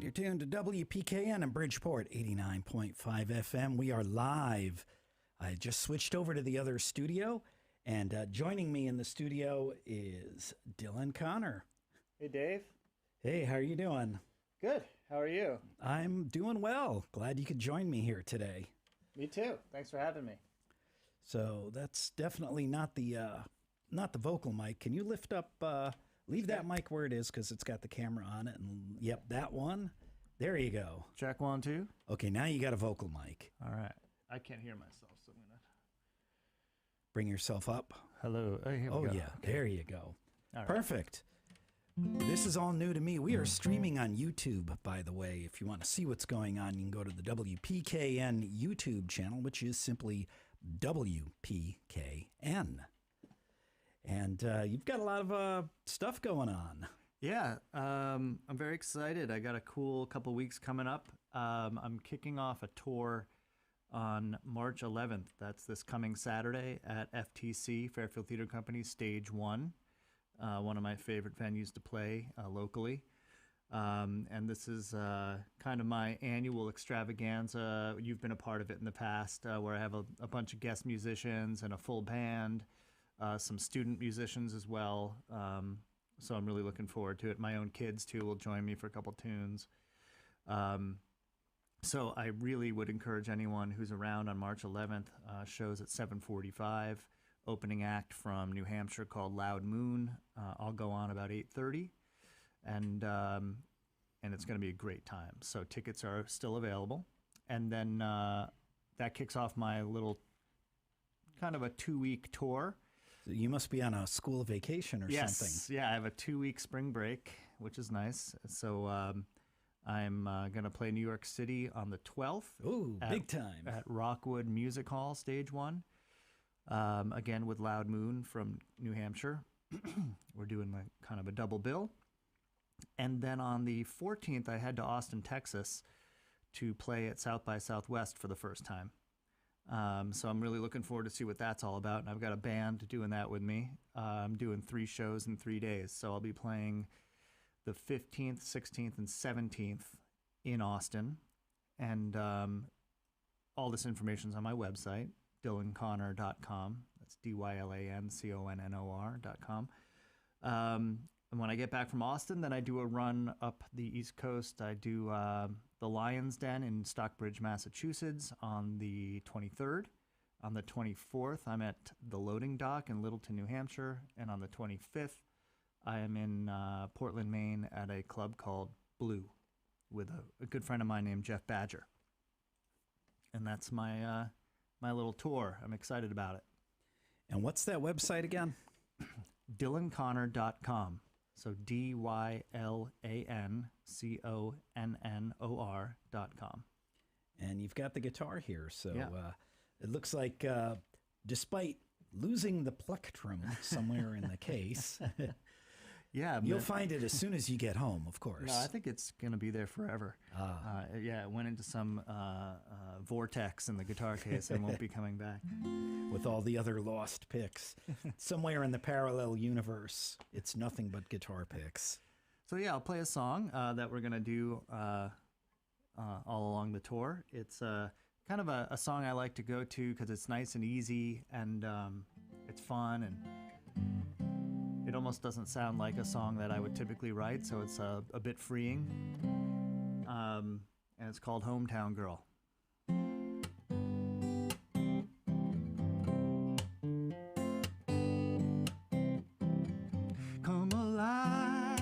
And you're tuned to WPKN in Bridgeport, 89.5 FM. We are live. I just switched over to the other studio, and joining me in the studio is Dylan Connor. Hey, Dave. Hey, how are you doing? Good. How are you? I'm doing well. Glad you could join me here today. Me too. Thanks for having me. So that's definitely not the vocal mic. Can you lift up... Leave that mic where it is because it's got the camera on it. And yep, that one. There you go. Check 1, 2. Okay, now you got a vocal mic. All right. I can't hear myself, so I'm going to... Bring yourself up. Hello. Oh, here we go. Yeah, Okay. there you go. All right. Perfect. This is all new to me. We are streaming on YouTube, by the way. If you want to see what's going on, you can go to the WPKN YouTube channel, which is simply WPKN. And you've got a lot of stuff going on. Yeah, I'm very excited. I got a cool couple weeks coming up. I'm kicking off a tour on March 11th. That's this coming Saturday at FTC, Fairfield Theater Company, Stage 1, one of my favorite venues to play locally. And this is kind of my annual extravaganza. You've been a part of it in the past, where I have a bunch of guest musicians and a full band. Some student musicians as well, so I'm really looking forward to it. My own kids, too, will join me for a couple tunes. So I really would encourage anyone who's around on March 11th, shows at 7:45, opening act from New Hampshire called Loud Moon. I'll go on about 8:30, and it's going to be a great time. So tickets are still available. And then that kicks off my little kind of a 2-week tour. So you must be on a school vacation or something. Yeah, I have a 2-week spring break, which is nice. So I'm going to play New York City on the 12th. Ooh, big time. At Rockwood Music Hall, Stage 1. Again, with Loud Moon from New Hampshire. We're doing kind of a double bill. And then on the 14th, I head to Austin, Texas to play at South by Southwest for the first time. So I'm really looking forward to see what that's all about. And I've got a band doing that with me. I'm doing 3 shows in 3 days. So I'll be playing the 15th, 16th, and 17th in Austin. And all this information is on my website, dylanconnor.com. That's DYLANCONNOR.com. And when I get back from Austin, then I do a run up the East Coast. I do the Lion's Den in Stockbridge, Massachusetts on the 23rd. On the 24th, I'm at the Loading Dock in Littleton, New Hampshire. And on the 25th, I am in Portland, Maine at a club called Blue with a good friend of mine named Jeff Badger. And that's my little tour. I'm excited about it. And what's that website again? dylanconnor.com. So DYLANCONNOR.com. And you've got the guitar here. So yeah. It looks like despite losing the plectrum somewhere in the case, yeah, you'll find it as soon as you get home, of course. No, I think it's going to be there forever. Yeah, it went into some vortex in the guitar case and won't be coming back. With all the other lost picks. Somewhere in the parallel universe, it's nothing but guitar picks. So yeah, I'll play a song that we're going to do all along the tour. It's kind of a song I like to go to because it's nice and easy and it's fun and it almost doesn't sound like a song that I would typically write, so it's a bit freeing. And it's called Hometown Girl. Come alive,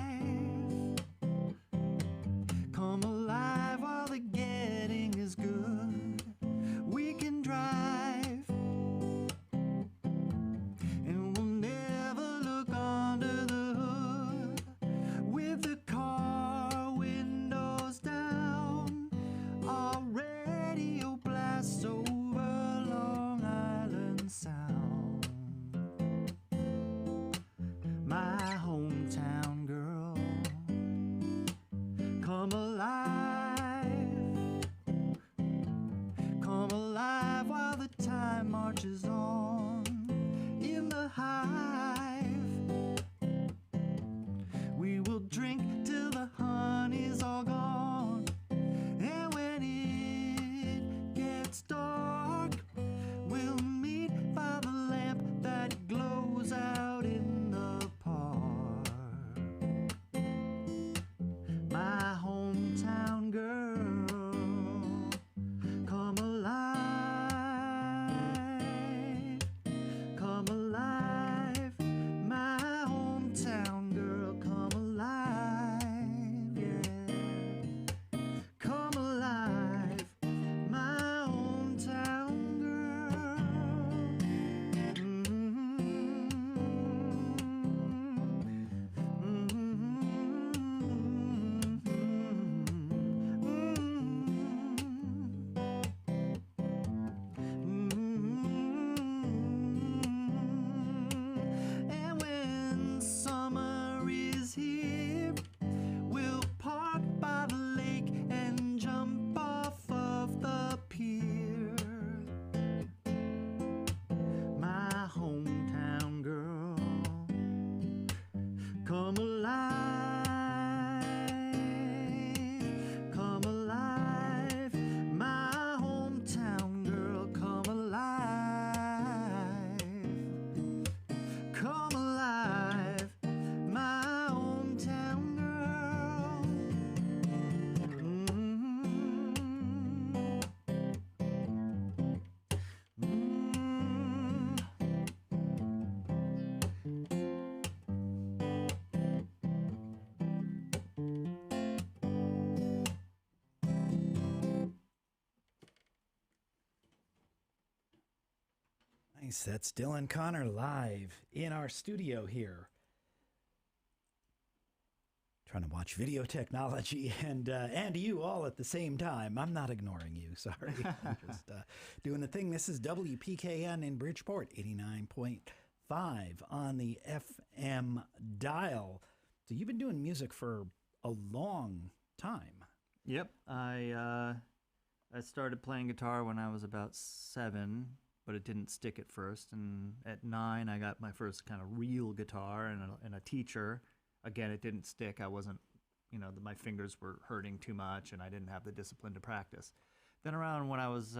come alive while the getting is good. We can drive, and we'll never look under the hood. With the car windows down, our Nice. That's Dylan Connor live in our studio here. Trying to watch video technology and you all at the same time. I'm not ignoring you. Sorry. I'm just doing the thing. This is WPKN in Bridgeport, 89.5 on the FM dial. So you've been doing music for a long time. Yep. I started playing guitar when I was about 7, but it didn't stick at first. And at 9, I got my first kind of real guitar and a teacher. Again, it didn't stick. I wasn't, my fingers were hurting too much, and I didn't have the discipline to practice. Then around when I was,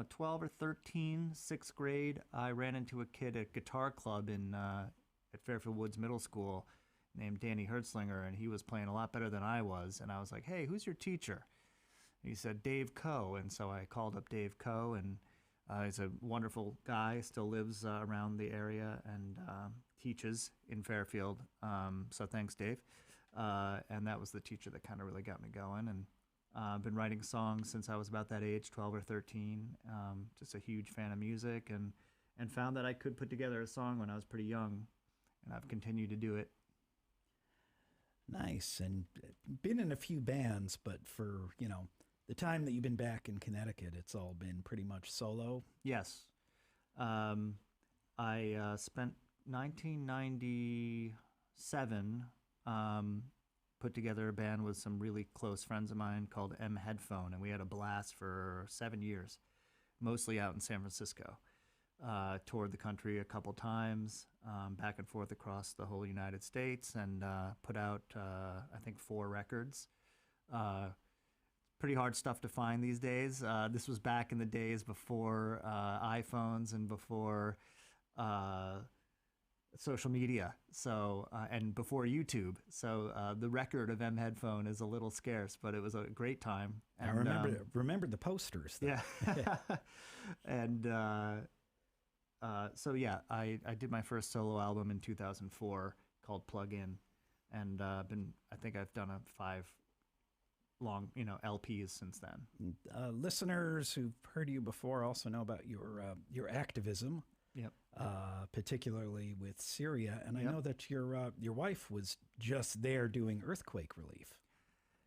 12 or 13, 6th grade, I ran into a kid at guitar club at Fairfield Woods Middle School named Danny Hertzlinger, and he was playing a lot better than I was. And I was like, hey, who's your teacher? And he said, Dave Coe. And so I called up Dave Coe, and he's a wonderful guy, still lives around the area and teaches in Fairfield. So thanks, Dave. And that was the teacher that kind of really got me going. And I've been writing songs since I was about that age, 12 or 13. Just a huge fan of music and found that I could put together a song when I was pretty young. And I've continued to do it. Nice. And been in a few bands, but for, the time that you've been back in Connecticut, it's all been pretty much solo. Yes. I spent 1997 put together a band with some really close friends of mine called M Headphone, and we had a blast for 7 years, mostly out in San Francisco. Toured the country a couple times, back and forth across the whole United States, and put out, I think, 4 records. Pretty hard stuff to find these days. This was back in the days before iPhones and before social media, so and before YouTube. So the record of M Headphone is a little scarce, but it was a great time. And, I remember the posters, though. Yeah. And so yeah, I did my first solo album in 2004 called Plug In, and I think I've done 5 long LPs since then. Listeners who've heard you before also know about your activism. Yep. Particularly with Syria, and I know that your wife was just there doing earthquake relief.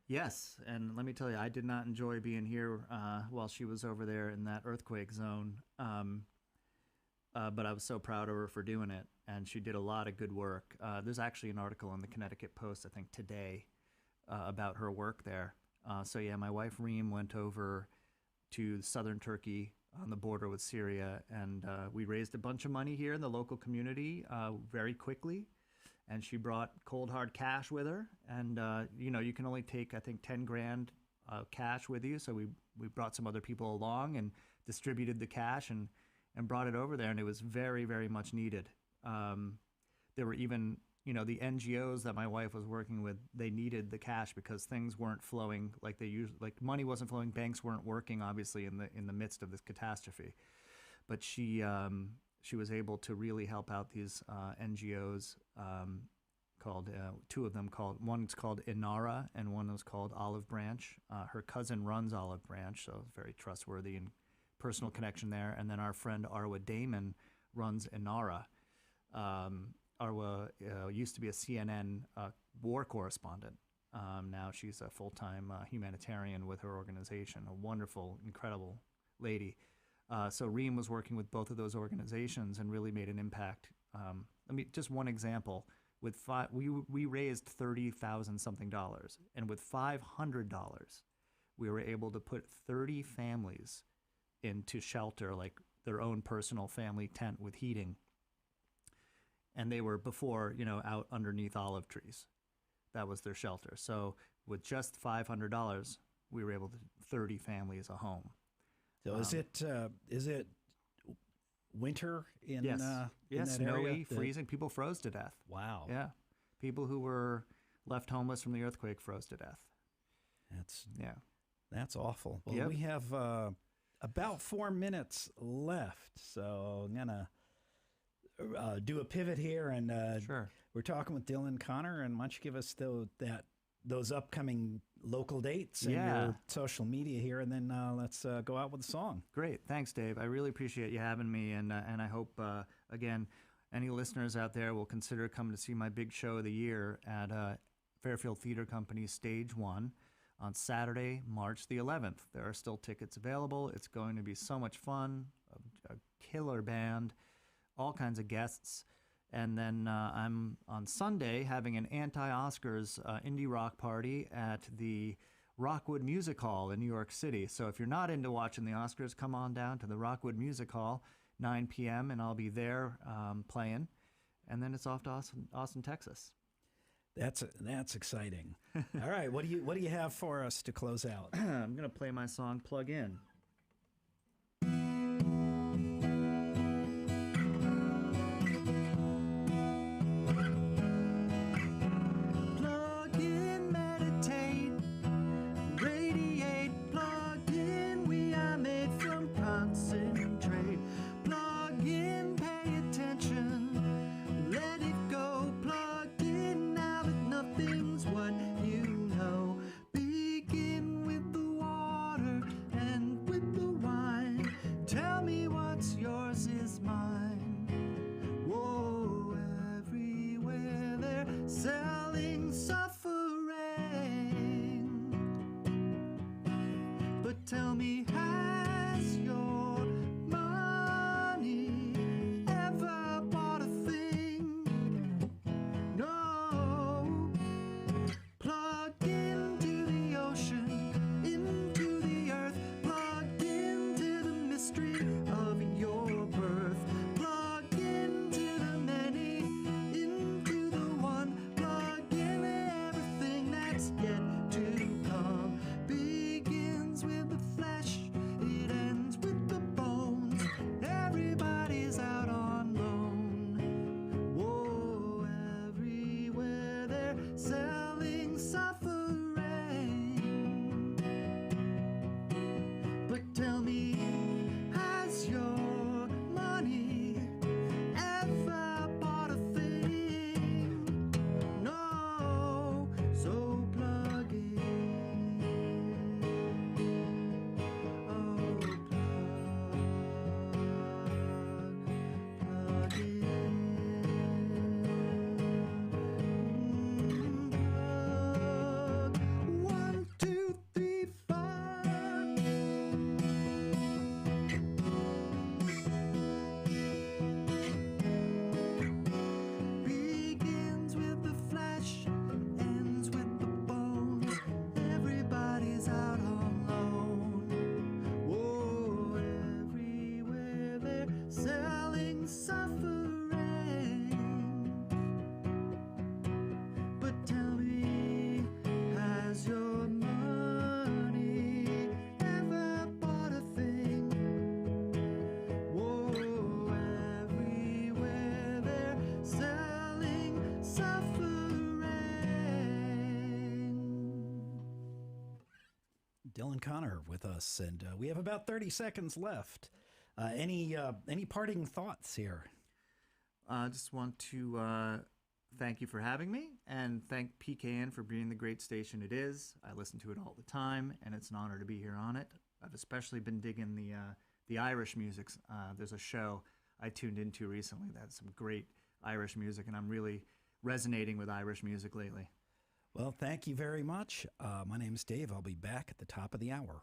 Yes, and let me tell you, I did not enjoy being here while she was over there in that earthquake zone. But I was so proud of her for doing it, and she did a lot of good work. There's actually an article in the Connecticut Post, I think today, about her work there. So yeah, my wife Reem went over to southern Turkey on the border with Syria, and we raised a bunch of money here in the local community very quickly. And she brought cold hard cash with her, and you can only take, I think, 10 grand cash with you. So we brought some other people along and distributed the cash and brought it over there, and it was very, very much needed. There were even, the NGOs that my wife was working with, they needed the cash because things weren't flowing like they usually, like money wasn't flowing, banks weren't working, obviously, in the midst of this catastrophe. But she was able to really help out these NGOs called, 2 of them one's called Inara and one was called Olive Branch. Her cousin runs Olive Branch, so very trustworthy and personal connection there. And then our friend Arwa Damon runs Inara. Arwa used to be a CNN war correspondent. Now she's a full-time humanitarian with her organization, a wonderful, incredible lady. So Reem was working with both of those organizations and really made an impact. Just one example. We raised $30,000 something, and with $500, we were able to put 30 families into shelter, like their own personal family tent with heating. And they were before, out underneath olive trees. That was their shelter. So with just $500, we were able to 30 families a home. So is it winter in yes, in that snowy, area? freezing. People froze to death. Wow. Yeah, people who were left homeless from the earthquake froze to death. That's awful. Well, we have about 4 minutes left, so I'm gonna do a pivot here, and sure. We're talking with Dylan Connor, and why don't you give us that those upcoming local dates and Yeah. your social media here, and then let's go out with a song. Great. Thanks, Dave. I really appreciate you having me. And I hope, again, any listeners out there will consider coming to see my big show of the year at Fairfield Theater Company Stage 1 on Saturday, March the 11th. There are still tickets available. It's going to be so much fun, a killer band, all kinds of guests. And then I'm on Sunday having an anti-Oscars indie rock party at the Rockwood Music Hall in New York City. So if you're not into watching the Oscars, come on down to the Rockwood Music Hall, 9 p.m., and I'll be there playing. And then it's off to Austin, Texas. That's exciting. All right, what do you have for us to close out? I'm going to play my song Plug In. Tell me, has your money ever bought a thing? No. Plugged into the ocean, into the earth, plugged into the mystery of your birth, plugged into the many, into the one, plugged in everything that's yet to come. Begins with the flesh, it ends with the bones. Everybody's out on loan. Whoa, everywhere they're selling suffering. But tell me, has your money ever bought a thing? No, so plug in. One, two, three, four. Begins with the flesh, ends with the bones. Everybody's out on loan. Whoa, everywhere they're selling suffering. But tell me, has your money ever bought a thing? Whoa, everywhere they're selling suffering. Dylan Connor with us, and we have about 30 seconds left. Any parting thoughts here? I just want to thank you for having me and thank PKN for being the great station it is. I listen to it all the time, and it's an honor to be here on it. I've especially been digging the Irish music. There's a show I tuned into recently that had some great Irish music, and I'm really resonating with Irish music lately. Well, thank you very much. My name's Dave. I'll be back at the top of the hour.